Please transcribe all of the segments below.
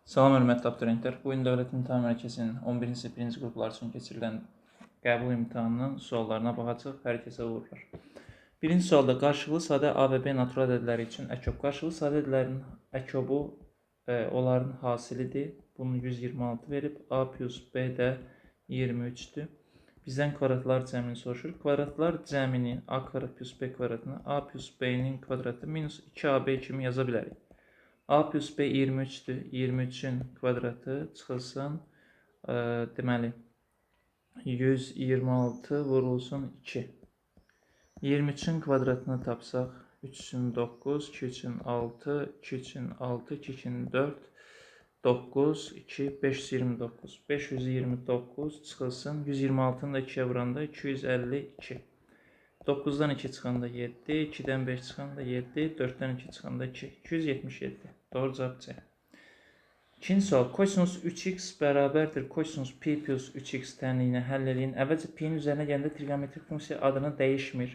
Salam hörmətli abituriyentlər. Bu gün Dövlət İmtahan Mərkəzinin 11-ci, 1-ci qruplar üçün keçirilən qəbul imtahanının suallarına baxacaq. Hər kəsə uğurlar. Birinci sualda qarşılıqlı sadə A və B natural ədədləri üçün əkob. Qarşılıqlı sadə ədədlərin əkobu onların hasilidir. Bunu 126 verib. A plus B də 23-dür. Bizdən kvadratlar cəmini soruşur. Kvadratlar cəmini A kvadrat plus B kvadratını A plus B-nin kvadratı minus 2AB kimi yaza bilərik. A plus B 23'dür. 23'ün kvadratı çıxılsın. Deməli, 126 vurulsun 2. 23'ün kvadratını tapsaq, 3 üçün 9, 2 üçün 6, 2 üçün 6, 2 üçün 4, 9, 2, 529. 529 çıxılsın. 126'nı da 2'ye vuranda 252. 9'dan 2 çıxanda 7, 2'dən 5 çıxanda 7, 4'dən 2 çıxanda 2, 277. Doğru cavab C. İkinci sual. Kosinus 3x bərabərdir kosinus pi plus 3x tənliyinə həll eləyin. Əvvəlcə pi'nin üzərinə gəndə trigonometrik funksiya adını dəyişmir.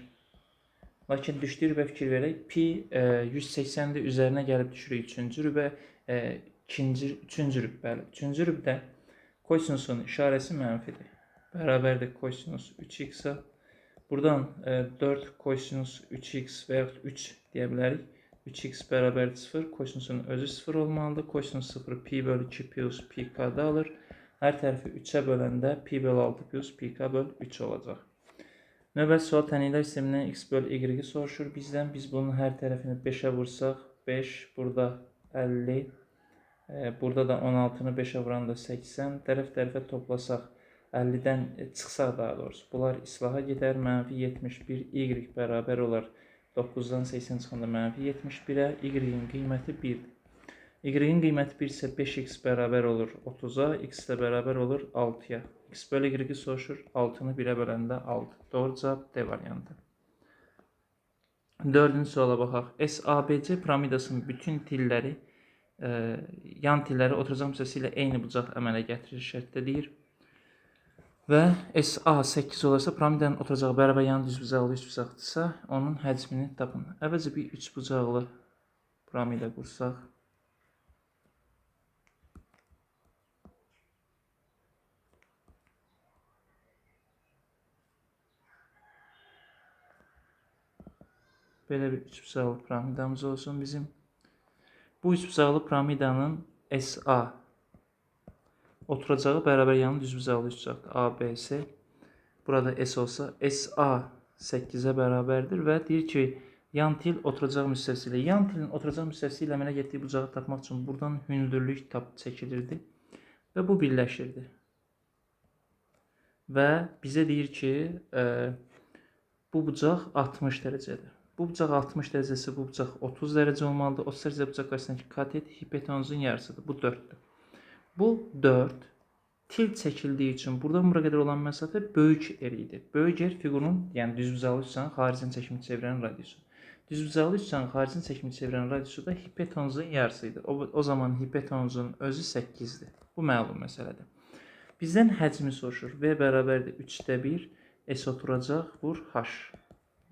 Lakin düşdüyü rübə fikir verək. Pi 180'dir, üzərinə gəlib düşürük 3-cü rübə, 3-cü rübbəli. 3-cü rübdə kosinusun işarəsi mənfidir. Bərabərdir kosinus 3x-a. Buradan 4 kosinus 3x və yaxud 3 deyə bilərik. 3x bərabərdir 0, kosinusun özü 0 olmalıdır. Kosinus 0 pi bölü 2 plus pi k-da alır. Hər tərəfi 3'ə böləndə pi bölü 6 plus pi k bölü 3 olacaq. Növbəti sual tənliklər sistemindən x bölü y-i soruşur bizdən. Biz bunun hər tərəfini 5'ə vursaq 5, burada 50, burada da 16'nı 5'ə vuranda 80, tərəf-tərəfə toplasaq 50'dən çıxsaq daha doğrusu. Bunlar islaha gedər, mənfi 71 y bərabər olar. 9'dan 80 çıxanda mənfi 71'ə, y-in qiyməti 1'dir. Y-in qiyməti 1 isə 5x bərabər olur 30'a, x də bərabər olur 6'ya. X bölü y soruşur, 6'nı 1'ə böləndə 6. Doğru cavab D variantı. Dördüncü suala baxaq. SABC piramidasının bütün tilləri, yan tilləri oturacaq müstəsi ilə eyni bucaq əmələ gətirir şərtdə deyir. Və SA 8 olarsa, piramidanın oturacağı bərabər yan düzbucaqlı üçbucaqdırsa, onun həcmini tapın. Əvvəlcə bir üçbucaqlı piramida qursaq. Belə bir üçbucaqlı piramidamız olsun bizim. Bu üçbucaqlı piramidanın SA oturacağı bərabər yanı düzbucaqlı üçbucaqdır. ABC. Burada S olsa SA 8'ə bərabərdir və deyir ki, yan til oturacaq müstəsi ilə. Yan tilin oturacaq müstəsi ilə əmələ getdiyi bucağı tapmaq üçün buradan hündürlük çəkilirdi və bu birləşirdi. Və bizə deyir ki, bu bucaq 60 dərəcədir. Bu bucaq 60 dərəcəsi, bu bucaq 30 dərəcə olmalıdır. 30 dərəcə bucaq qarşısındakı katet hipotenuzun yarısıdır. Bu 4'dür. Bu 4 til çəkildiyi üçün buradan bura qədər olan məsafə böyük R idi. Böyük R fiqurun, yəni düzbucaqlı üçbucağın xaricini çəkimi çevirən radiusu. Düzbucaqlı üçbucağın xaricini çəkimi çevirən radiusu da hipotenuzun yarısıydı. O zaman hipotenuzun özü 8'dir. Bu məlum məsələdir. Bizdən həcmi soruşur. V bərabərdir 3'də 1, S oturacaq, vur H.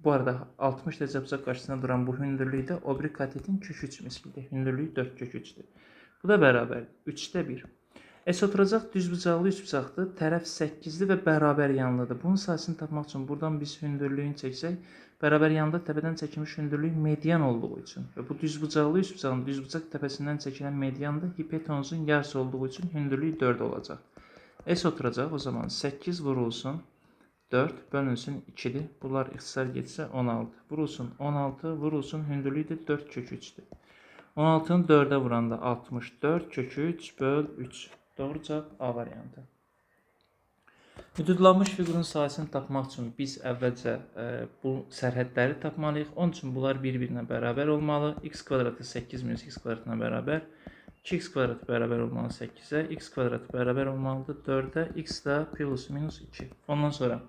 Bu arada 60 dərəcə bucaq qarşısında duran bu hündürlükdə o biri katetin kök 3 mislidir. Hündürlüyü 4 kök 3'dür. Bu da bərabərdir 3'də 1. S oturacaq düzbucaqlı üçbucaqdır. Tərəf 8'dir və bərabər yanlıdır. Bunun sayısını tapmaq üçün buradan biz hündürlüyünü çəksək, bərabər yanında təpədən çəkilmiş hündürlük median olduğu üçün və bu düzbucaqlı üçbucağın düzbucaq təpəsindən çəkilən median da hipotenuzun yarısı olduğu üçün hündürlük 4 olacaq. S oturacaq, o zaman 8 vurulsun 4 bölünsün 2'dir. Bunlar ixtisar getsə 16. Vurulsun 16, vurulsun hündürlüyü də 4 kök 3'dür. 16'nı 4'ə vuranda 64 kök 3 böl 3. Doğru cavab A variantı. Hüdudlanmış fiqurun sayısını tapmaq üçün biz əvvəlcə bu sərhədləri tapmalıyıq. Onun üçün bunlar bir-birinə bərabər olmalı. X kvadratı 8 minus x kvadratına bərabər. 2x kvadratı bərabər olmalı 8'ə. X kvadratı bərabər olmalıdır 4'ə. X da plus minus 2. Ondan sonra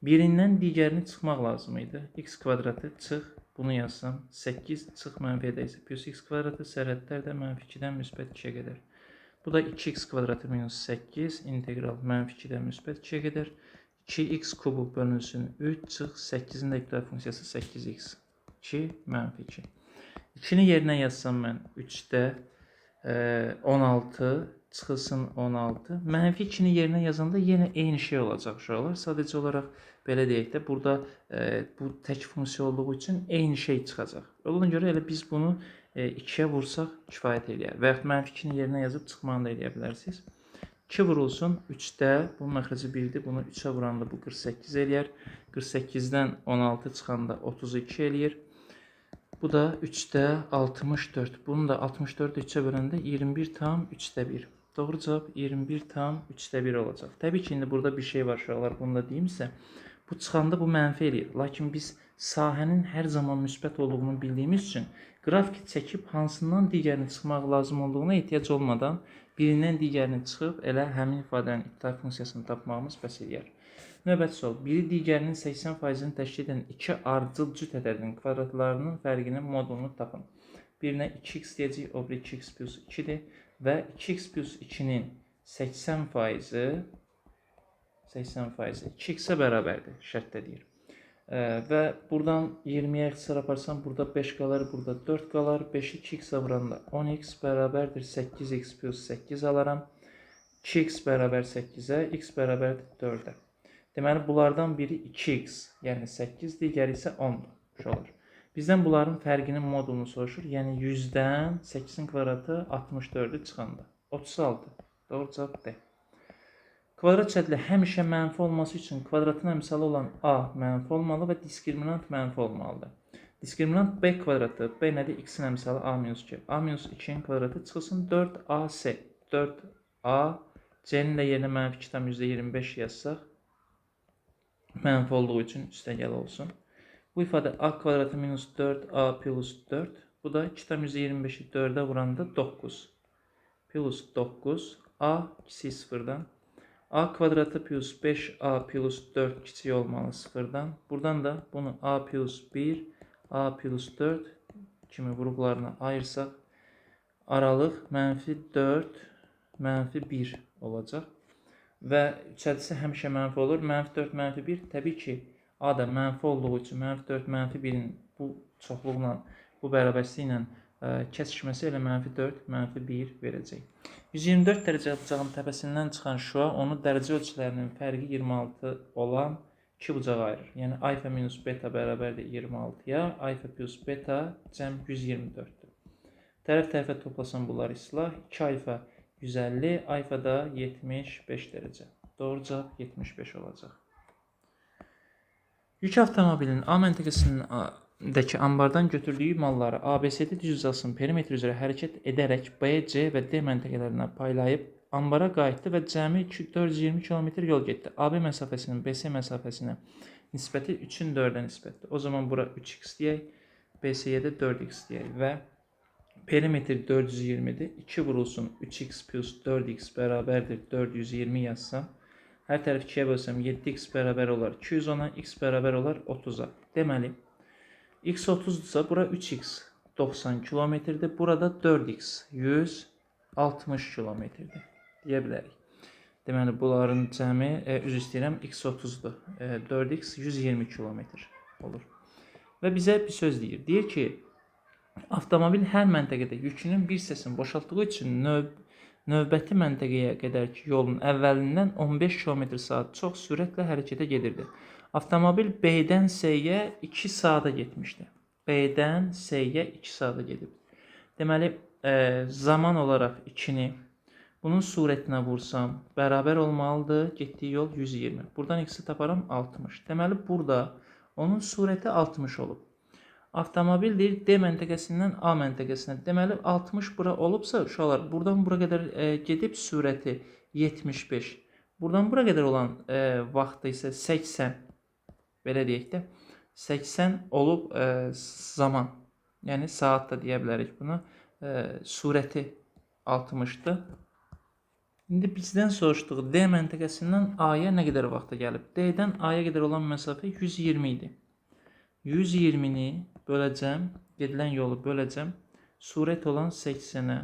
birindən digərini çıxmaq lazım idi. X kvadratı çıx. Bunu yazsam 8 çıx mənfi edəysə plus x kvadratı, sərhədlər də mənfi 2'dən müsbət 2'yə qədər. Bu da 2x kvadratı minus 8 integral mənfi 2'dən müsbət 2'yə qədər. 2x kubu bölünsün 3 çıx 8'in də iqtidar funksiyası 8x. 2 mənfi 2. 2'ni yerinə yazsam mən 3'də 16 çıxılsın 16. Mənfi 2-ni yerinə yazanda yenə eyni şey olacaq uşaqlar. Sadəcə olaraq belə deyək də, burada bu tək funksiya olduğu üçün eyni şey çıxacaq. Ona görə elə biz bunu 2-yə vursaq kifayət eləyər. Və yaxud mənfi 2-ni yerinə yazıb çıxmanı da eləyə bilərsiniz. 2 vurulsun 3-də, bunun məxrəci 1-dir. Bunu 3-ə vuranda bu 48 eləyər. 48-dən 16 çıxanda 32 eləyir. Bu da 3'də 64. Bunu da 64'ü 3'e böləndə 21 tam 3'də 1. Doğru cavab 21 tam 3'də 1 olacaq. Təbii ki, indi burada bir şey var uşaqlar, bunu da deyim sizə. Bu çıxanda bu mənfi eləyir. Lakin biz sahənin hər zaman müsbət olduğunu bildiyimiz üçün qrafik çəkib hansından digərini çıxmaq lazım olduğuna ehtiyac olmadan birindən digərini çıxıb elə həmin ifadənin iptal funksiyasını tapmağımız bəs eləyər. Növbəti sual. Biri digərinin 80%-ni təşkil edən iki ardıcıl cüt ədədinin kvadratlarının fərqinin modulunu tapın. Birinə 2x deyəcək, o biri 2x plus 2-dir və 2x plus 2-nin 80%, 2x-ə bərabərdir, şərtdə deyir. Və buradan 20-yə ixtisar aparsam, burada 5 qalar, burada 4 qalar. 5-i 2x-ə vuranda 10x bərabərdir 8x plus 8 alaram. 2x bərabər 8-ə, x bərabərdir 4-ə. Deməli, bunlardan biri 2x, yəni 8, digəri isə 10-dur. Olur. Bizdən bunların fərqinin modulunu soruşur. Yəni 100-dən 8-in kvadratı 64-ü çıxanda. 36. Doğru cavab D. Kvadrat şəkli həmişə mənfi olması üçün kvadratın əmsalı olan A mənfi olmalı və diskriminant mənfi olmalıdır. Diskriminant B kvadratı, B nədir? X-in əmsalı A minus 2. A minus 2-in kvadratı çıxılsın 4AC. 4A, C-nin də yerinə mənfi 2 tam %25 yazsaq, mənfi olduğu üçün üstəgəl olsun. Bu ifadə A kvadratı minus 4A plus 4. Bu da 2 tam %25'i 4'ə vuranda 9. Plus 9. A kiçik 0'dan. A kvadratı plus 5A plus 4 kiçik olmalı 0'dan. Buradan da bunu A plus 1, A plus 4 kimi vurğularına ayırsaq, aralıq mənfi 4, mənfi 1 olacaq. Və içərisi həmişə mənfi olur. Mənfi 4, mənfi 1. Təbii ki, A da mənfi olduğu üçün mənfi 4, mənfi 1-in bu çoxluqla, bu bərabərliklə kəsişməsi elə mənfi 4, mənfi 1 verəcək. 124 dərəcə bucağın təpəsindən çıxan şua onu dərəcə ölçülərinin fərqi 26 olan iki bucağa ayırır. Yəni, alfa minus beta bərabərdir 26-ya, alfa plus beta cəm 124-dür. Tərəf-tərəfə toplasan bunlar islah. 2 alfa 150, alfa da 75 dərəcə. Doğru cavab 75 olacaq. Yük avtomobilinin A məntəqəsindəki ambardan götürdüyü malları ABCD düz uzasının perimetri üzrə hərəkət edərək B, C və D məntəqələrinə paylayıb ambara qayıtdı və cəmi 420 km yol getdi. AB məsafəsinin BC məsafəsinə nisbəti 3-ün 4-ə nisbətdir. O zaman bura 3x deyək, BC-yə də 4x deyək və perimetr 420'dir. 2 vurulsun 3x plus 4x bərabərdir 420 yazsam. Hər tərəf 2'yə bölsəm 7x bərabər olar 210'a, x bərabər olar 30'a. Deməli, x 30'dursa bura 3x 90 kilometrdir. Burada 4x 160 kilometrdir. Deyə bilərik. Deməli, bunların cəmi, üzr istəyirəm, x 30'dur. 4x 120 kilometr olur. Və bizə bir söz deyir. Deyir ki, avtomobil hər məntəqədə yükünün bir hissəsini boşaltdığı üçün növbəti məntəqəyə qədərki yolun əvvəlindən 15 km/saat çox sürətlə hərəkətə gedirdi. Avtomobil B-dən C-yə 2 saata getmişdi. B-dən C-yə 2 saata gedib. Deməli, zaman olaraq 2-ni bunun surətinə vursam bərabər olmalıdır. Getdiyi yol 120. Buradan x-i taparam 60. Deməli, burada onun surəti 60 olub. Avtomobil deyir D məntəqəsindən A məntəqəsinə. Deməli 60 bura olubsa uşaqlar buradan bura qədər gedib sürəti 75. Buradan bura qədər olan vaxtı isə 80. Belə deyək də 80 olub zaman. Yəni saat da deyə bilərik buna. Sürəti 60'dır. İndi bizdən soruşduğu D məntəqəsindən A-ya nə qədər vaxta gəlib? D-dən A-ya qədər olan məsafə 120 idi. 120'ni böləcəm, gedilən yolu böləcəm. Surət olan 80'ə.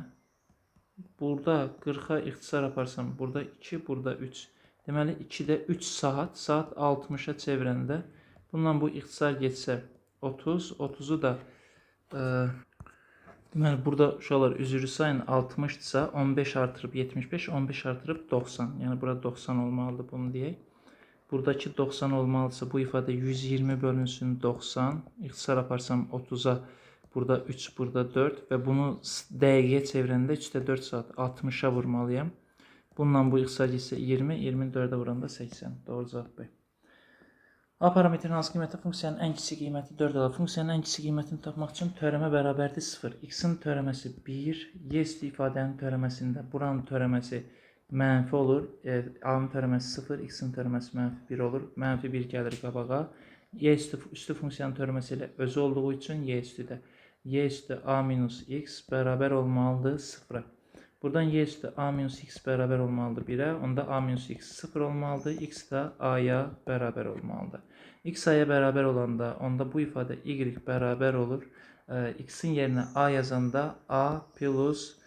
Burada 40'a ixtisar aparsam, burada 2, burada 3. Deməli 2-də 3 saat, saat 60'a çevirəndə bundan bu ixtisar getsə 30, 30'u da Deməli, burada uşaqlar üzürü sayın 60-dırsa 15 artırıb 75, 15 artırıb 90. Yəni, burada 90 olmalıdır, bunu deyək. Buradakı 90 olmalıdırsa bu ifadə 120 bölünsün 90. İxtisar aparsam 30'a, burada 3, burada 4 və bunu dəqiqəyə çevirəndə 3'də 4 saat 60'a vurmalıyam. Bununla bu ixtisar ise 20, 24'e vuranda 80. Doğru cavab B. A parametrin hansı qiymətə funksiyanın ən kiçik qiyməti 4 olar. Funksiyanın ən kiçik qiymətini tapmaq üçün törəmə bərabərdir 0. X-in törəməsi 1, Y üstü ifadənin törəməsində buranın törəməsi mənfi olur. A-nın törəməsi 0, X-in törəməsi mənfi 1 olur. Mənfi 1 gəlir qabağa. Y üstü funksiyanın törəməsi ilə özü olduğu üçün Y üstüdə. Y üstü A minus X bərabər olmalıdır 0'a. Buradan Y üstü A minus X bərabər olmalıdır 1'ə. Onda A minus X 0 olmalıdır. X də A'ya bərabər olmalıdır. X A'ya bərabər olanda onda bu ifadə Y bərabər olur. X'in yerinə A yazanda A plus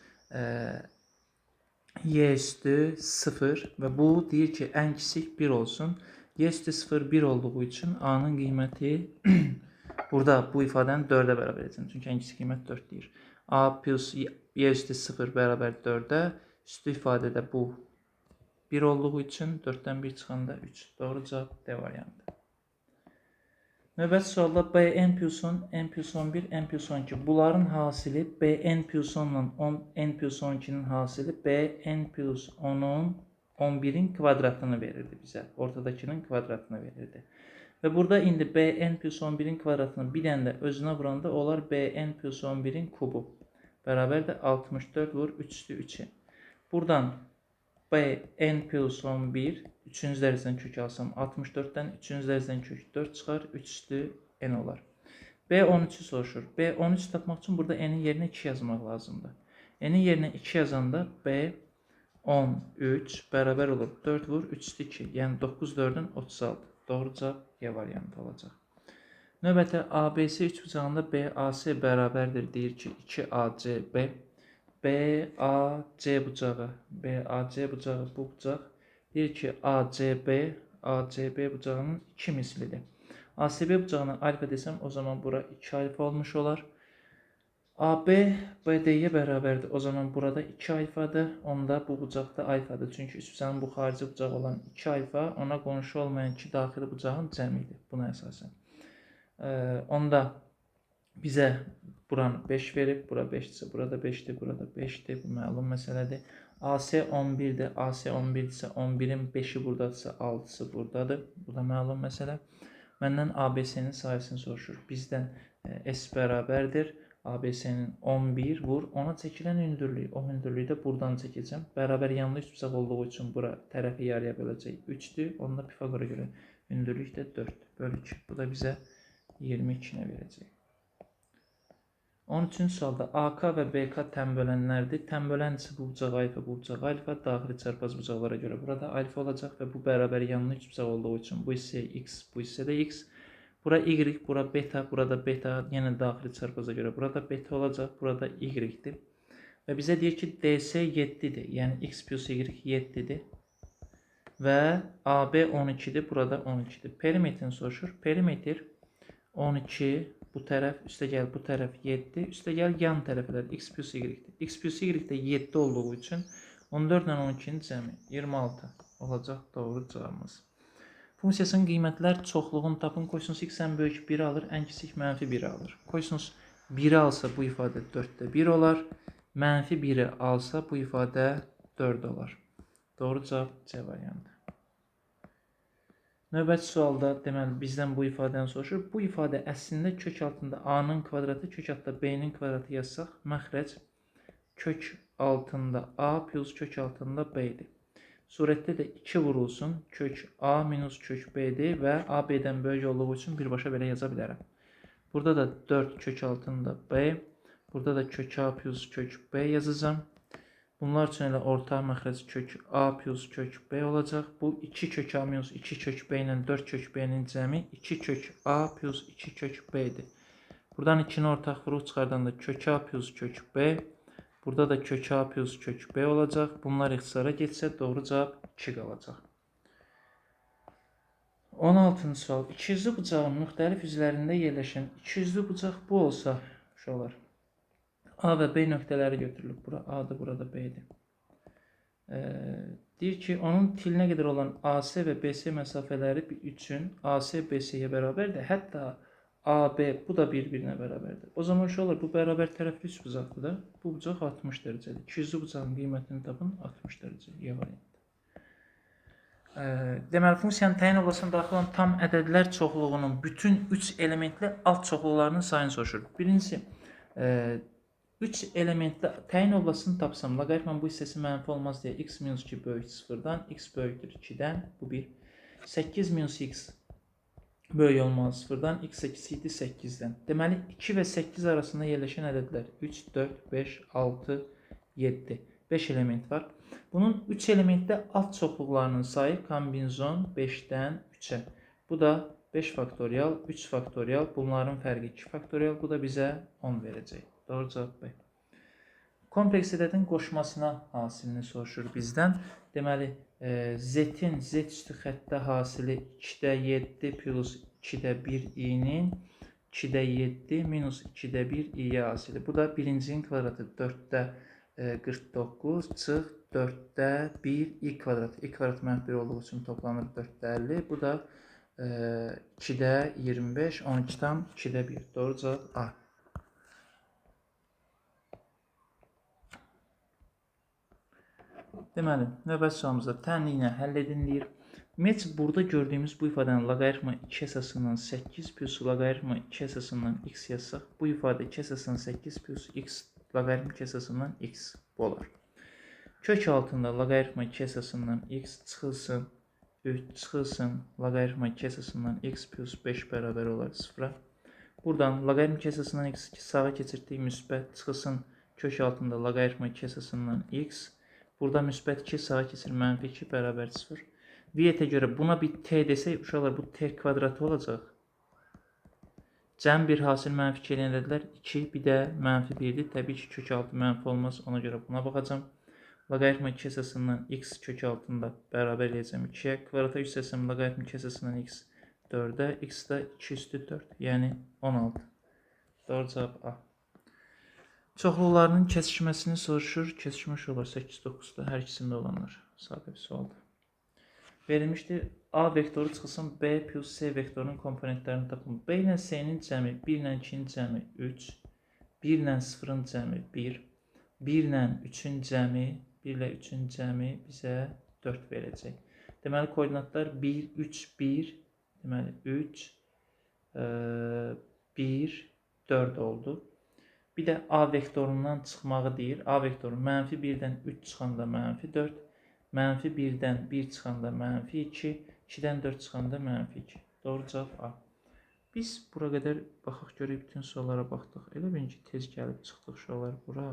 Y üstü 0 və bu deyir ki ən kiçik 1 olsun. Y üstü 0 1 olduğu için A'nın qiyməti burada bu ifadəni 4'e bərabər edəcəm. Çünki ən kiçik qiymət 4 deyir. A plus Y üstü 0 bərabər 4'e. Üstü ifadədə bu 1 olduğu için 4'ten 1 çıxanda 3. Doğru cavab D variantı. Növbəti sualda Bn plus 10, N plus 11, N plus 12. Bunların hasili Bn plus 10 ilə N plus 12'nin hasili Bn plus 10'un 11'in kvadratını verirdi bizə. Ortadakının kvadratını verirdi. Ve burada indi Bn plus 11'in kvadratını bir dənə də özünə vuranda olar Bn plus 11'in kubu. Bərabər də 64 vur 3 üstü 3'i. Buradan Bn plus 11 3. dərəcədən kök alsam 64'ten 3. dərəcədən kök 4 çıxar 3 üstü n olar. B13'ü soruşur. B13 tapmaq üçün burada n'in yerinə 2 yazmaq lazımdır. N'in yerinə 2 yazanda B13 bərabər olur 4 vur 3 üstü 2. Yəni 9 4'ün 36. Doğru cavab Y variantı olacaq. Növbəti ABC üçbucağında BAC bərabərdir deyir ki 2ACB. BAC bucağı bu bucaq deyir ki ACB bucağının 2 mislidir. ACB bucağına alfa desem o zaman bura 2 alfa olmuş olar. AB BD'ye bərabərdir. O zaman burada 2 alfadır. Onda bu bucaqda alfadır. Çünki üçbucağın bu xarici bucaq olan 2 alfa ona qonşu olmayan 2 daxili bucağın cəmidir. Buna əsasən. Onda bizə buranı 5 verib, bura 5'dirsə, burada 5'dir, burada 5'dir. Bu məlum məsələdir. AC 11'dir. AC 11'dirsə 11'in 5'i buradadırsa 6'sı buradadır. Bu da məlum məsələ. Məndən ABC'nin sayısını soruşur. Bizdən S bərabərdir. ABC'nin 11 vur. Ona çəkilən hündürlüyü. O hündürlüyü də buradan çəkəcəm. Bərabər yanlı üçbucaq olduğu üçün bura tərəfi yarıya böləcək 3'dür. Onda Pifagora görə hündürlük də 4 bölü 2. Bu da bizə 22'nə verəcək. 13-cü sualda AK və BK tənbölənlərdir. Tənbölən isə bu bucaq alfa, bu bucaq alfa. Daxili çarpaz bucaqlara görə burada alfa olacaq və bu bərabər yanlı üçbucaq olduğu üçün bu hissə X, bu hissə də X. Bura Y, bura beta, burada beta. Yenə daxili çarpaza görə burada beta olacaq, burada Y-dir. Və bizə deyir ki DC 7'dir. Yəni X plus Y 7'dir. Və AB 12'dir, burada 12'dir. Perimetrini soruşur. Perimetr 12 bu tərəf, üstə gəl bu tərəf 7, üstə gəl yan tərəflər X plus Y-dir. X plus Y də 7 olduğu üçün 14 ilə 12'nin cəmi 26 olacaq doğru cavabımız. Funksiyasının qiymətlər çoxluğunu tapın. Kosinus X ən böyük 1 alır, ən kiçik mənfi 1 alır. Kosinus 1 alsa bu ifadə 4'də 1 olar. Mənfi 1'i alsa bu ifadə 4 olar. Doğru cavab C variantı. Növbəti sualda deməli bizdən bu ifadəni soruşur. Bu ifadə əslində kök altında A-nın kvadratı, kök altında B-nin kvadratı yazsaq, məxrəc kök altında A plus kök altında B-dir. Surətdə də 2 vurulsun, kök A minus kök B-dir və A B-dən böyük olduğu üçün birbaşa belə yaza bilərəm. Burada da 4 kök altında B, burada da kök A plus kök B yazacağım. Bunlar üçün elə orta məxrəc kök A plus kök B olacaq. Bu 2 kök A minus 2 kök B ilə 4 kök B-nin cəmi 2 kök A plus 2 kök B-dir. Buradan 2'ni ortaq vuruq çıxardanda kök A plus kök B. Burada da kök A plus kök B olacaq. Bunlar ixtisara getsə doğru cavab 2 qalacaq. 16-cı sual. İkiyüzlü bucağın müxtəlif üzlərində yerləşən ikiyüzlü bucaq bu olsa, uşaqlar. A və B nöqtələri götürülüb. Bura A-dır, burada B-dir. Deyir ki, onun tilinə qədər olan AC və BC məsafələri üçün AC BC-yə bərabərdir. Hətta AB bu da bir-birinə bərabərdir. O zaman şey olur, bu bərabər tərəfli üç bucaqdır da. Bu bucaq 60 dərəcədir. İkizli bucağın qiymətini tapın, 60 dərəcə. Y variantı. Deməli, funksiyanın təyin oblasına daxil olan tam ədədlər çoxluğunun bütün 3 elementli alt çoxluqlarının sayını soruşur. Birincisi, 3 elementli təyin oblasını tapsam, loqaritmanın bu hissəsi mənfi olmaz deyə x minus 2 böyük 0-dan, x böyükdür 2-dən, bu 1. 8 minus x böyük olmalı 0-dan, x eksi 7 8-dən. Deməli, 2 və 8 arasında yerləşən ədədlər 3, 4, 5, 6, 7. 5 element var. Bunun 3 elementli alt çoxluqlarının sayı kombinzon 5-dən 3-ə. Bu da 5 faktorial, 3 faktorial, bunların fərqi 2 faktorial, bu da bizə 10 verəcək. Doğru cavab B. Kompleks ədədin qoşmasına hasilini soruşur bizdən. Deməli, z-in z üstü xəttdə hasili 2-də 7 plus 2-də 1 i-nin 2-də 7 minus 2-də 1 i-yə hasili. Bu da birincinin kvadratı 4-də 49 çıx 4-də 1 i kvadrat. I kvadrat mənfi olduğu üçün toplanır 4-də 50. Bu da 2-də 25, 12-dan 2-də 1. Doğru cavab A. Deməli, növbəti sualımızda tənliklə həll edinilir. Ümumiyyətlə, burada gördüyümüz bu ifadənin loqaritma 2 əsasından 8 plus loqaritma 2 əsasından x yazsaq, bu ifadə 2 əsasından 8 plus x loqaritma 2 əsasından x bu olar. Kök altında loqaritma 2 əsasından x çıxılsın, 3 çıxılsın, loqaritma 2 əsasından x plus 5 bərabər olar 0-a. Buradan loqaritma 2 əsasından x sağa keçirdik, müsbət çıxılsın, kök altında loqaritma 2 əsasından x. Burada müsbət 2 sağa keçir, mənfi 2 bərabər 0. Viyyətə görə buna bir t desək, uşaqlar bu t kvadratı olacaq. Cəm bir hasil mənfi 2 eləyən ədədlər 2, bir də mənfi 1-dir. Təbii ki, kök altı mənfi olmaz, ona görə buna baxacam. Loqaritma 2 əsasından x kök altında bərabər eləyəcəm 2-yə. Kvadrata yüksəlsəm loqaritma 2 əsasından x 4-ə, x da 2 üstü 4, yəni 16. Doğru cavab A. Çoxluqlarının kesişməsini soruşur. Kesişmiş olur 8-9-da hər ikisində olanlar. Sadə bir sualdır. Verilmişdir. A vektoru çıxılsın B plus C vektorunun komponentlərini tapın. B ilə C-nin cəmi 1 ilə 2-nin cəmi 3, 1 ilə 0-ın cəmi 1, 1 ilə 3-ün cəmi, 1 ilə 3-ün cəmi bizə 4 verəcək. Deməli, koordinatlar 1, 3, 1, deməli 3, 1, 4 oldu. Bir də A vektorundan çıxmağı deyir. A vektoru mənfi 1-dən 3 çıxanda mənfi 4, mənfi 1-dən 1 çıxanda mənfi 2, 2-dən 4 çıxanda mənfi 2. Doğru cavab A. Biz bura qədər baxaq görək, bütün suallara baxdıq. Elə bilin ki, tez gəlib çıxdıq suallar bura.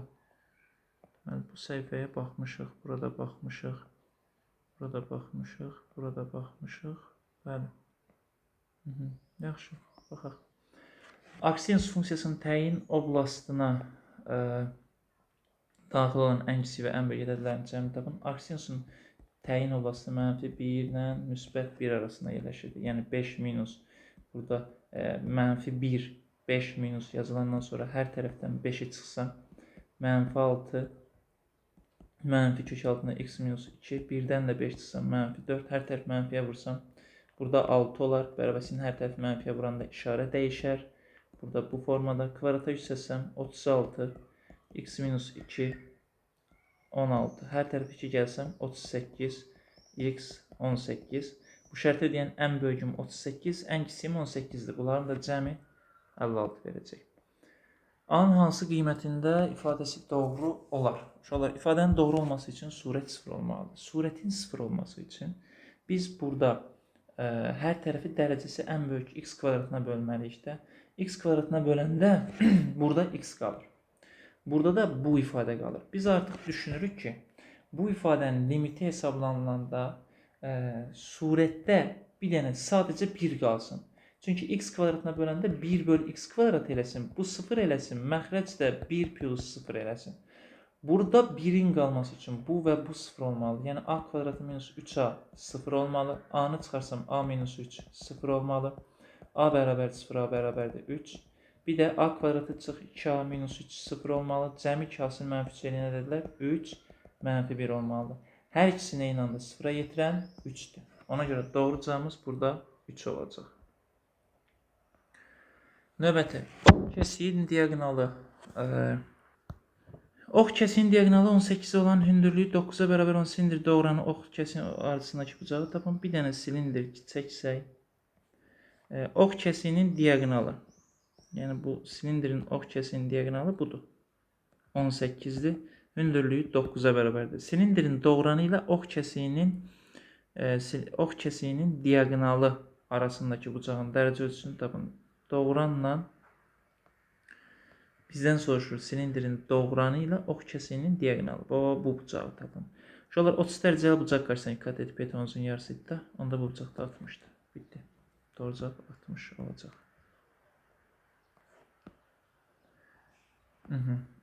Deməli, bu səhifəyə baxmışıq, burada baxmışıq, burada baxmışıq, burada baxmışıq. Bəli. Yaxşı, baxaq. Aksinus funksiyasının təyin oblastına daxil olan ən kiçik və ən böyük ədədlərin cəmini tapın. Aksinusun təyin oblastı mənfi 1 ilə müsbət 1 arasında yerləşirdi. Yəni 5 minus, burada mənfi 1, 5 minus yazılandan sonra hər tərəfdən 5-i çıxsa, mənfi 6, mənfi kök altında x minus 2, 1-dən də 5 çıxsa, mənfi 4, hər tərəf mənfiyə vursam, burada 6 olar. Bərabəsinin hər tərəf mənfiyə vuranda işarə dəyişər. Burada bu formada kvadrata yüksəlsəm 36, x minus 2, 16. Hər tərəf 2 gəlsəm 38, x 18. Bu şərti ödəyən ən böyüyüm 38, ən kiçiyim 18-dir. Bunların da cəmi 56 verəcək. A-nın hansı qiymətində ifadəsi doğru olar? Uşaqlar, ifadənin doğru olması üçün surət 0 olmalıdır. Surətin 0 olması üçün biz burada hər tərəfi dərəcəsi ən böyük x kvadratına bölməliyik də. X kvadratına böləndə burada x qalır. Burada da bu ifadə qalır. Biz artıq düşünürük ki, bu ifadənin limiti hesablanılanda surətdə bir dənə sadəcə 1 qalsın. Çünki x kvadratına böləndə 1 bölü x kvadrat eləsin, bu 0 eləsin, məxrəc də 1 plus 0 eləsin. Burada 1-in qalması üçün bu və bu 0 olmalı. Yəni a kvadratı minus 3a 0 olmalı. A-nı çıxarsam a minus 3 0 olmalı. A bərabər 0, A bərabərdir 3. Bir də a kvadratı çıx 2a minus 3 0 olmalı. Cəmi 2a-sının mənfi 3 nə dedilər? 3 mənfi 1 olmalıdır. Hər ikisini eyni anda sıfıra yetirən 3'dür. Ona görə doğru cavabımız burada 3 olacaq. Növbəti. Ox kəsiyin diaqonalı. Ox kəsiyin diaqonalı 18 olan hündürlüyü 9'a bərabər 10 silindir doğranı ox kəsiyin arasındakı bucağı tapın. Bir dənə silindir çəksək. Ox kəsiyinin diaqonalı. Yəni bu silindirin ox kəsiyinin diaqonalı budur. 18'dir. Hündürlüyü 9'a bərabərdir. Silindirin doğranı ilə ox kəsiyinin diaqonalı arasındakı bucağın dərəcə ölçüsünü tapın. Doğranla bizdən soruşur silindirin doğranı ilə ox kəsiyinin diaqonalı. Bu bucağı tapın. Şuralar 30 dərəcəli bucaq qarşısına dikkat edip hipotenuzun yarısıdır. Onda bu bucaq da 60'dır. Bitti. Doğru cavab 60 olacaq.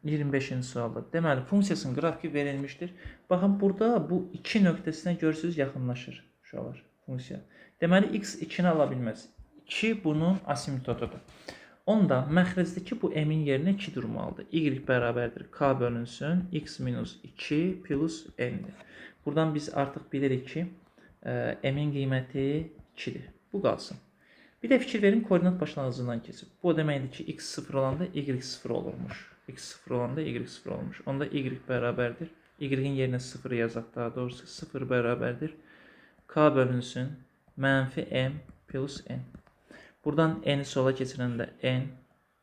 25-ci sualda. Deməli, funksiyasının qrafiki verilmişdir. Baxın, burada bu iki nöqtəsinə görürsünüz yaxınlaşır şuralar funksiya. Deməli, x 2-ni ala bilməz. 2 bunun asimtotudur. Onda məxrəzdəki bu m-in yerinə 2 durmalıdır. Y bərabərdir k bölünsün x minus 2 plus m-dir. Buradan biz artıq bilirik ki, m-in qiyməti 2-dir. Bu qalsın. Bir də fikir verin, koordinat başlanğıcından keçib. Bu o deməkdir ki, x 0 olanda y 0 olurmuş. X 0 olanda y 0 olmuş. Onda y bərabərdir. Y-in yerinə 0 yazaq, daha doğrusu 0 bərabərdir. K bölünsün mənfi m plus n. Buradan n'i sola keçirəndə n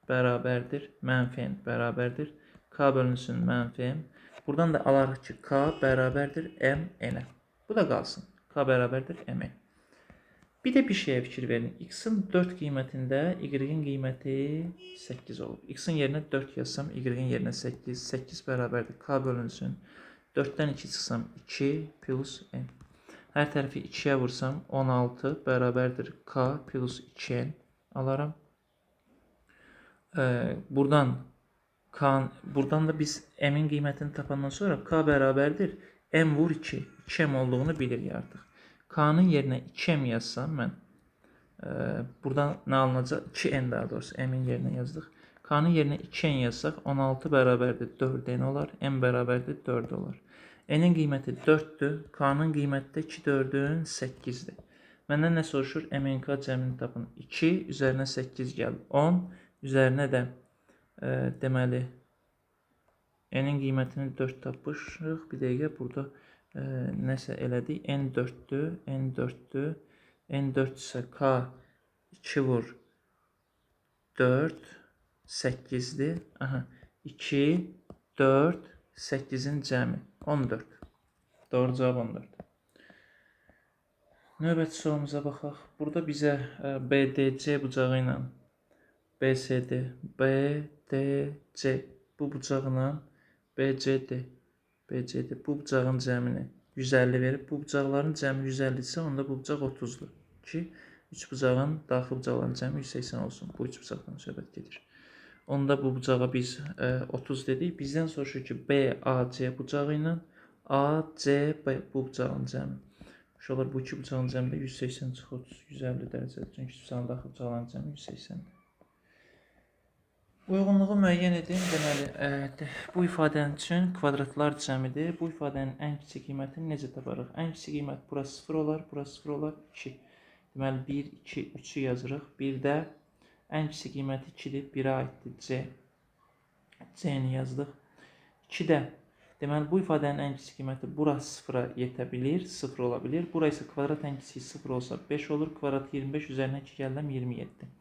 bərabərdir. Mənfi n bərabərdir. K bölünsün mənfi m. Buradan da alarıq ki, k bərabərdir m n-ə. Bu da qalsın. K bərabərdir m n. Bir də bir şeyə fikir verin. X-in 4 qiymətində y-in qiyməti 8 olub. X-in yerinə 4 yazsam, y-in yerinə 8. 8 bərabərdir. K bölünsün. 4-dən 2 çıxsam 2 plus n. Hər tərəfi 2-yə vursam 16 bərabərdir. K plus 2n alaram. Buradan da biz m-in qiymətini tapandan sonra k bərabərdir. M vur 2. 2m olduğunu bilirik artıq. K'nın yerinə 2m yazsam mən, buradan nə alınacaq? 2n daha doğrusu, m'in yerinə yazdıq. K'nın yerinə 2n yazsaq, 16 bərabərdir 4n olar, m bərabərdir 4 olar. N'in qiyməti 4'dür, K'nın qiyməti də 2 4'ün 8'dir. Məndən nə soruşur? MNK cəmini tapın. 2 üzərinə 8 gəldi. 10 üzərinə də deməli n'in qiymətini 4 tapmışıq. Bir dəqiqə burada nəsə elədik. N 4'dür, N 4'dür. N 4 isə K 2 vur 4 8'dir. Aha, 2 4 8'in cəmi 14. Doğru cavab 14. Növbəti sorumuza baxaq. Burada bizə BDC bucağı ilə BCD, BDC bu bucaqla BCD bu bucağın cəmini 150 verib. Bu bucaqların cəmi 150 isə onda bu bucaq 30'dur. Ki 3 bucağın daxil bucaqların cəmi 180 olsun. Bu 3 bucaqdan söhbət gedir. Onda bu bucağa biz 30 dedik. Bizdən soruşur ki BAC bucağı ilə ACB bu bucağın cəmi. Şuralar bu iki bucağın cəmi də 180 çıx 30 150 dərəcədir. Çünki bucağın daxil bucaqların cəmi 180'dir. Uyğunluğu müəyyən edin. Deməli, bu ifadənin üçün kvadratlar cəmidir. Bu ifadənin ən kiçik qiymətini necə taparıq? Ən kiçik qiymət burası 0 olar, burası 0 olar, 2. Deməli, 1, 2, 3'ü yazırıq. Bir də ən kiçik qiyməti 2'dir, 1'ə aiddir C. C-ni yazdıq. 2-də, deməli, bu ifadənin ən kiçik qiyməti burası 0'a yetə bilir, 0 ola bilir. Burası kvadrat ən kiçik 0 olsa 5 olur, kvadrat 25 üzərinə 2 gəldəm 27.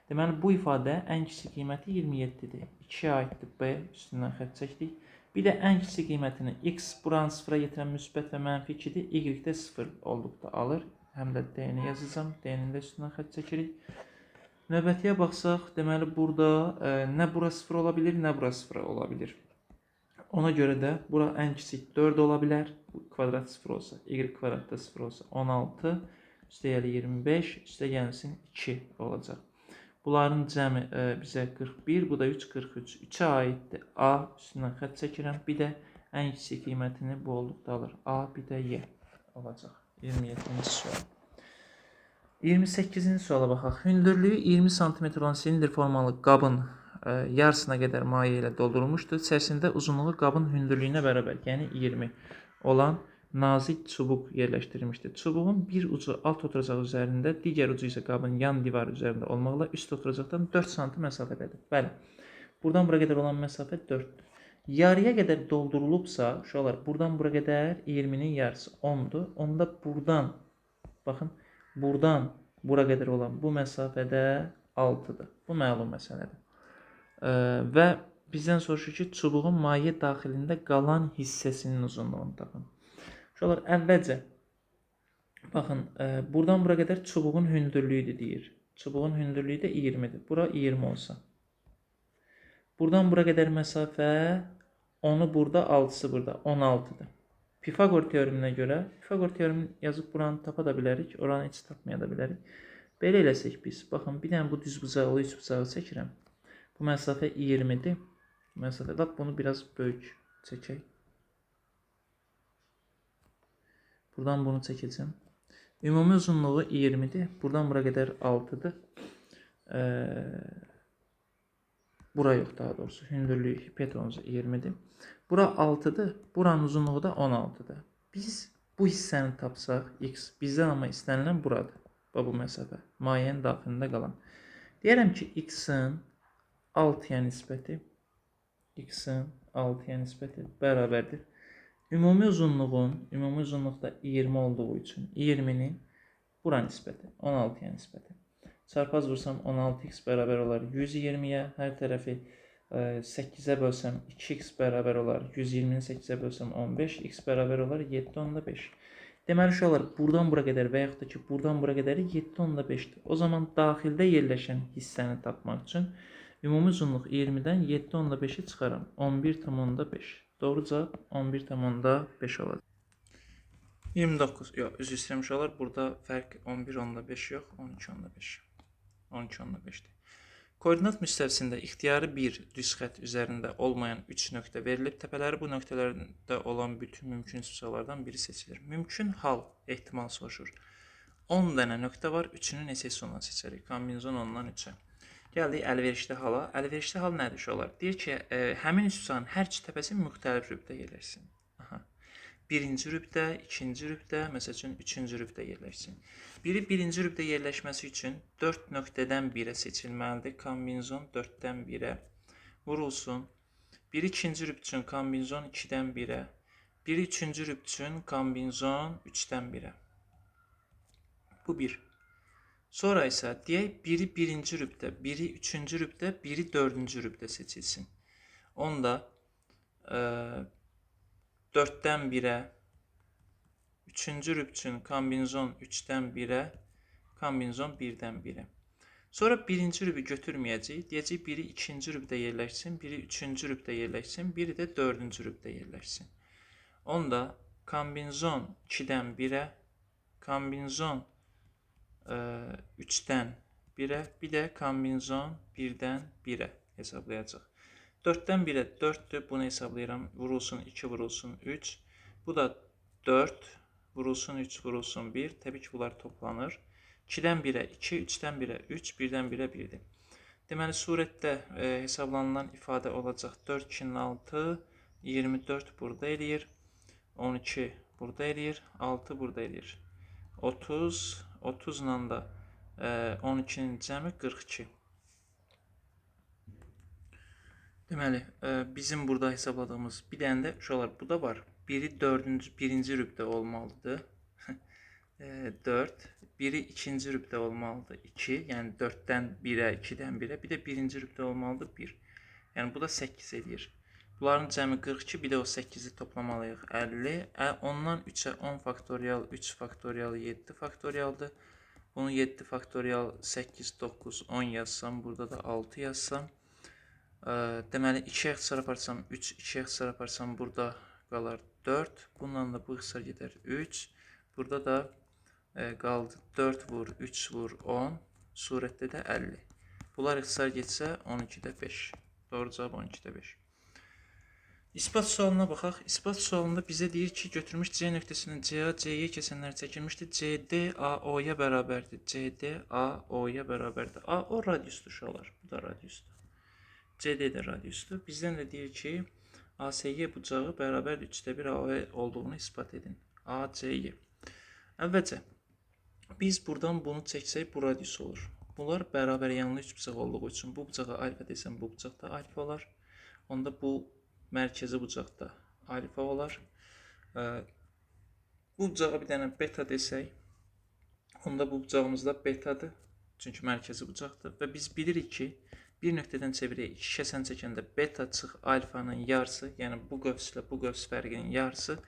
Deməli, bu ifadə ən kiçik qiyməti 27'dir. 2'yə aiddir B, üstündən xətt çəkdik. Bir də ən kiçik qiymətini x buranı 0'a yetirən müsbət və mənfi 2'dir. Y də 0 olduqda alır. Həm də D-ni yazacağım. D-nin də üstündən xətt çəkirik. Növbətiyə baxsaq, deməli, burada nə bura 0 ola bilir, nə bura 0 ola bilir. Ona görə də bura ən kiçik 4 ola bilər. Kvadrat 0 olsa, y kvadratda 0 olsa 16, üstə gəlir 25, üstə gəlsin 2 olacaq. Bunların cəmi bizə 41, bu da 3, 43. 3'ə aiddir. A üstündən xətt çəkirəm. Bir də ən kiçik qiymətini bu olduqda alır. A, bir də Y olacaq. 27-ci sual. 28-ci suala baxaq. Hündürlüyü 20 sm olan silindr formalı qabın yarısına qədər maye ilə doldurulmuşdur. İçərisində uzunluğu qabın hündürlüyünə bərabər, yəni 20 olan nazik çubuq yerləşdirilmişdir. Çubuğun bir ucu alt oturacaq üzərində, digər ucu isə qabın yan divarı üzərində olmaqla üst oturacaqdan 4 sm məsafədədir. Bəli. Buradan bura qədər olan məsafə 4-dür. Yarıya qədər doldurulubsa, uşaqlar, buradan bura qədər 20-nin yarısı 10-dur. Onda buradan, baxın, buradan bura qədər olan bu məsafədə 6-dır. Bu məlum məsələdir. Və bizdən soruşur ki, çubuğun maye daxilində qalan hissəsinin uzunluğunu tapın. Uşaqlar, əvvəlcə, baxın, buradan bura qədər çubuğun hündürlüyüdür deyir. Çubuğun hündürlüyü də 20-dir. Bura 20 olsa. Buradan bura qədər məsafə 10-u burada, 6-sı burada. 16-dır. Pifagor teoreminə görə, Pifagor teoremini yazıb buranı tapa da bilərik, oranı heç tapmaya da bilərik. Belə eləsək biz, baxın, bir dənə bu düz bucaqlı üç bucağı çəkirəm. Bu məsafə 20-dir. Məsafə, bunu biraz böyük çəkək. Buradan bunu çəkəcəm. Ümumi uzunluğu 20-dir. Buradan bura qədər 6-dır. Bura yox, daha doğrusu. Hündürlüyü, hipotenuzu 20-dir. Bura 6-dır. Buranın uzunluğu da 16-dır. Biz bu hissəni tapsaq, x, bizdən amma istənilən buradır. Bu məsafə. Mayenin daxilində qalan. Deyərəm ki, x-in 6-ya nisbəti, x-in 6-ya nisbəti bərabərdir. Ümumi uzunluqda 20 olduğu üçün 20-nin bura nisbəti, 16-ya nisbəti. Çarpaz vursam 16x bərabər olar 120-yə, hər tərəfi 8-ə bölsəm 2x bərabər olar 120-ni 8-ə bölsəm 15, x bərabər olar 7/5. Deməli, uşaqlar, buradan bura qədər və yaxud da ki, buradan bura qədəri 7/5-dir. O zaman daxildə yerləşən hissəni tapmaq üçün ümumi uzunluq 20-dən 7/5-i çıxaram. 11/5. Doğru cavab 11/5 olacaq. 29. Yox, üzr istəyirəm uşaqlar. Burada fərq 11/5 yox, 12/5. 12/5-dir. Koordinat müstəvisində ixtiyari bir düz xətt üzərində olmayan 3 nöqtə verilib. Təpələri bu nöqtələrdə olan bütün mümkün suallardan biri seçilir. Mümkün hal ehtimal soruşur. 10 dənə nöqtə var, 3-ünün neçəsi ondan seçərik. Kombinizon 10-dan 3-ə. Gəldik əlverişli hala. Əlverişli hal nədir uşaqlar? Deyir ki, həmin üç sualın hər iki təpəsi müxtəlif rübdə yerləşsin. Birinci rübdə, ikinci rübdə, məsəl üçün üçüncü rübdə yerləşsin. Biri birinci rübdə yerləşməsi üçün 4 nöqtədən birə seçilməlidir. Kombinizon 4-dən 1-ə vurulsun. Biri ikinci rübd üçün kombinizon 2-dən 1-ə. Biri üçüncü rübd üçün kombinizon 3-dən 1-ə. Bu bir. Sonra isə deyək, biri birinci rübdə, biri üçüncü rübdə, biri dördüncü rübdə seçilsin. Onda 4-dən 1-ə, 3-cü rübd üçün kombinizon 3-dən 1-ə, kombinizon 1-dən 1-ə. Sonra birinci rübü götürməyəcəyik. Deyəcək, biri ikinci rübdə yerləşsin, biri üçüncü rübdə yerləşsin, biri də dördüncü rübdə yerləşsin. Onda kombinizon 2-dən 1-ə, kombinizon 3-dən 1-ə, bir də kombinizon 1-dən 1-ə hesablayacaq. 4-dən 1-ə 4-dür, bunu hesablayıram. Vurulsun 2, vurulsun 3. Bu da 4, vurulsun 3, vurulsun 1. Təbii ki, bunlar toplanır. 2-dən 1-ə 2, 3-dən 1-ə 3, 1-dən 1-ə 1-dir. Deməli, surətdə hesablanılan ifadə olacaq 4, 2-nin 6, 24 burada eləyir. 12 burada eləyir. 6 burada eləyir. 30, 30 ilə da 12-nin cəmi 42. Deməli, bizim burada hesabladığımız bir dənə də uşaqlar, bu da var. Biri birinci rübdə olmalıdır. 4. Biri ikinci rübdə olmalıdır. 2. Yəni 4-dən 1-ə, 2-dən 1-ə. Bir də birinci rübdə olmalıdır. 1. Yəni bu da 8 edir. Bunların cəmi 42. Bir də o 8-i toplamalıyıq. 50. Ondan 3-ə 10 faktorial, 3 faktorial, 7 faktorialdır. Bunu 7 faktorial, 8, 9, 10 yazsam, burada da 6 yazsam. Deməli, 2-yə ixtisar aparsam 3, 2-yə ixtisar aparsam burada qalar 4. Bundan da bu ixtisar gedər 3. Burada da qaldı 4 vur, 3 vur, 10. Surətdə də 50. Bunlar ixtisar getsə 12-də 5. Doğru cavab 12-də 5. İspat sualına baxaq. İspat sualında bizə deyir ki, götürmüş C nöqtəsinin C-A, C-Y kəsənləri çəkilmişdir. CD AO-ya bərabərdir. CD AO-ya bərabərdir. AO radiusdur uşaqlar. Bu da radiusdur. CD də radiusdur. Bizdən də deyir ki, ASY bucağı bərabərdir 3/1 AO olduğunu ispat edin. ACY. Əvvəlcə biz buradan bunu çəksək bu radius olur. Bunlar bərabər yanlı üç bucaq olduğu üçün bu bucağa alfa desəm bu bucaq da alfa olar. Onda bu mərkəzi bucaqda alfa olar. Bu bucağa bir dənə beta desək, onda bu bucağımız da betadır. Çünki mərkəzi bucaqdır. Və biz bilirik ki, bir nöqtədən çevirək 2 kəsən çəkəndə beta çıx alfanın yarısı, yəni bu qövs ilə bu qövs fərqinin yarısı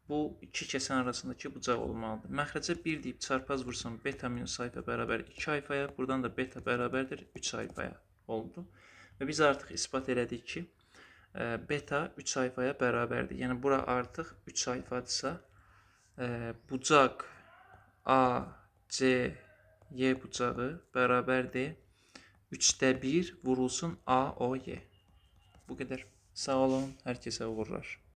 bu iki kəsən arasındakı bucaq olmalıdır. Məxrəcə 1 deyib çarpaz vursam beta minus alfa bərabər 2 alfaya, buradan da beta bərabərdir 3 alfaya oldu. Və biz artıq ispat elədik ki, beta 3 alfaya bərabərdir. Yəni bura artıq 3 alfadırsa, bucaq ACY bucağı bərabərdir 3/1 vurulsun AOY. Bu qədər. Sağ olun, hər kəsə uğurlar.